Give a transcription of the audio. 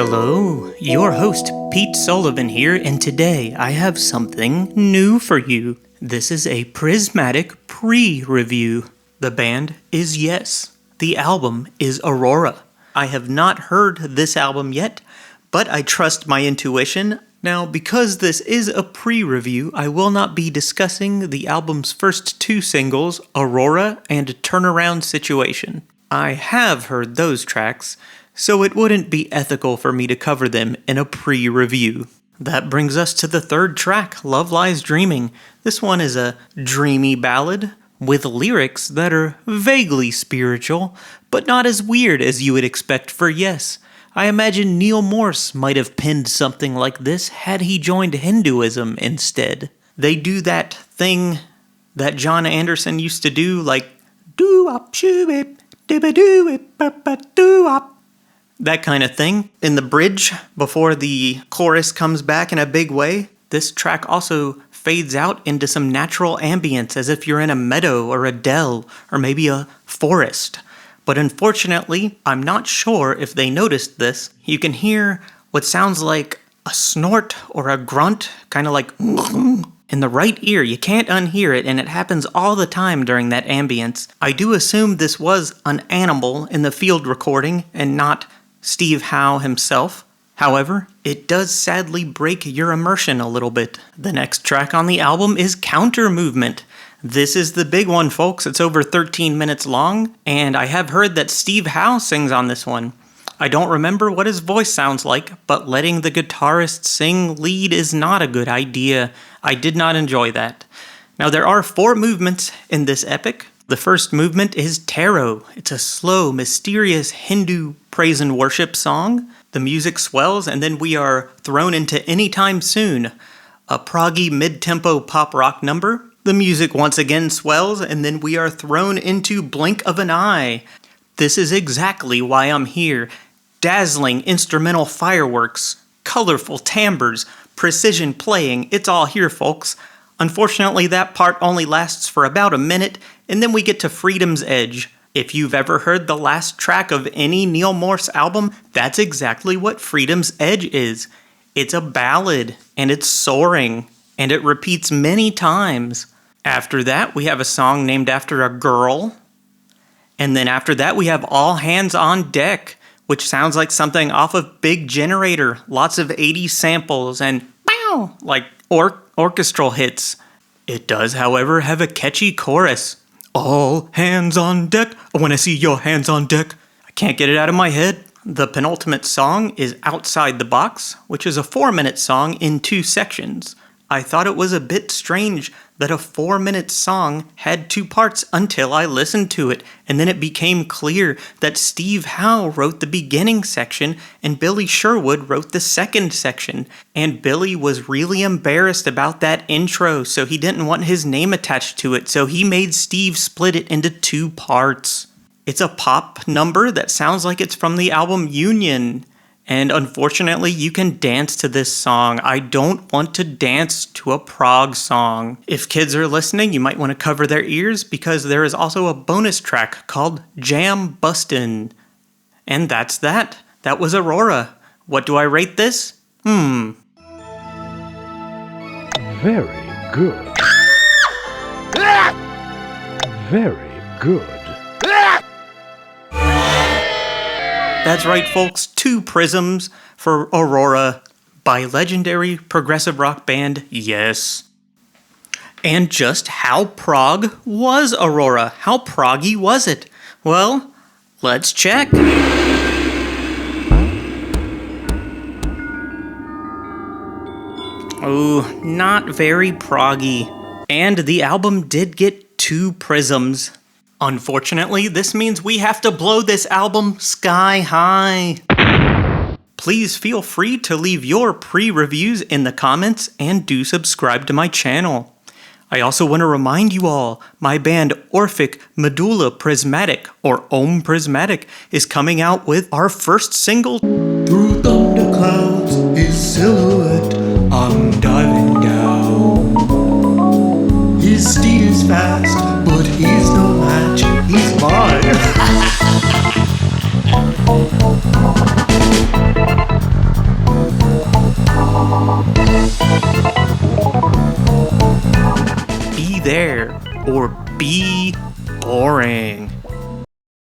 Hello, your host Pete Sullivan here, and today I have something new for you. This is a Prismatic pre-review. The band is Yes. The album is Aurora. I have not heard this album yet, but I trust my intuition. Now, because this is a pre-review, I will not be discussing the album's first two singles, Aurora and Turnaround Situation. I have heard those tracks, so it wouldn't be ethical for me to cover them in a pre-review. That brings us to the third track, Love Lies Dreaming. This one is a dreamy ballad with lyrics that are vaguely spiritual, but not as weird as you would expect for Yes. I imagine Neil Morse might have penned something like this had he joined Hinduism instead. They do that thing that John Anderson used to do, like doo-wop, shoo-wip, dibba-doo-wip, ba-ba-doo-wop. That kind of thing. In the bridge, before the chorus comes back in a big way, this track also fades out into some natural ambience as if you're in a meadow or a dell or maybe a forest. But unfortunately, I'm not sure if they noticed this. You can hear what sounds like a snort or a grunt, kind of like in the right ear. You can't unhear it, and it happens all the time during that ambience. I do assume this was an animal in the field recording and not Steve Howe himself. However, it does sadly break your immersion a little bit. The next track on the album is Counter Movement. This is the big one, folks. It's over 13 minutes long, and I have heard that Steve Howe sings on this one. I don't remember what his voice sounds like, but letting the guitarist sing lead is not a good idea. I did not enjoy that. Now, there are 4 movements in this epic. The first movement is Tarot. It's a slow, mysterious Hindu praise and worship song. The music swells, and then we are thrown into Anytime Soon, a proggy mid-tempo pop rock number. The music once again swells, and then we are thrown into Blink of an Eye. This is exactly why I'm here. Dazzling instrumental fireworks, colorful timbres, precision playing, it's all here, folks. Unfortunately, that part only lasts for about a minute, and then we get to Freedom's Edge. If you've ever heard the last track of any Neil Morse album, that's exactly what Freedom's Edge is. It's a ballad, and it's soaring, and it repeats many times. After that, we have a song named after a girl. And then after that, we have All Hands on Deck, which sounds like something off of Big Generator. Lots of 80s samples and bow, like orchestral hits. It does, however, have a catchy chorus. All hands on deck, I wanna see your hands on deck. I can't get it out of my head. The penultimate song is Outside the Box, which is a 4-minute song in 2 sections. I thought it was a bit strange that a 4-minute song had 2 parts until I listened to it, and then it became clear that Steve Howe wrote the beginning section and Billy Sherwood wrote the second section. And Billy was really embarrassed about that intro, so he didn't want his name attached to it, so he made Steve split it into 2 parts. It's a pop number that sounds like it's from the album Union. And unfortunately, you can dance to this song. I don't want to dance to a prog song. If kids are listening, you might want to cover their ears because there is also a bonus track called Jam Bustin'. And that's that. That was Aurora. What do I rate this? Very good. Very good. That's right, folks. 2 prisms for Aurora by legendary progressive rock band Yes. And just how prog was Aurora? How proggy was it? Well, let's check. Oh, not very proggy. And the album did get 2 prisms. Unfortunately, this means we have to blow this album sky high. Please feel free to leave your pre-reviews in the comments and do subscribe to my channel. I also want to remind you all, my band Orphic Medulla Prismatic, or Om Prismatic, is coming out with our first single. Through thunder clouds, his silhouette, I'm diving down. His steed is fast, but he's no match, he's mine. be there or be boring.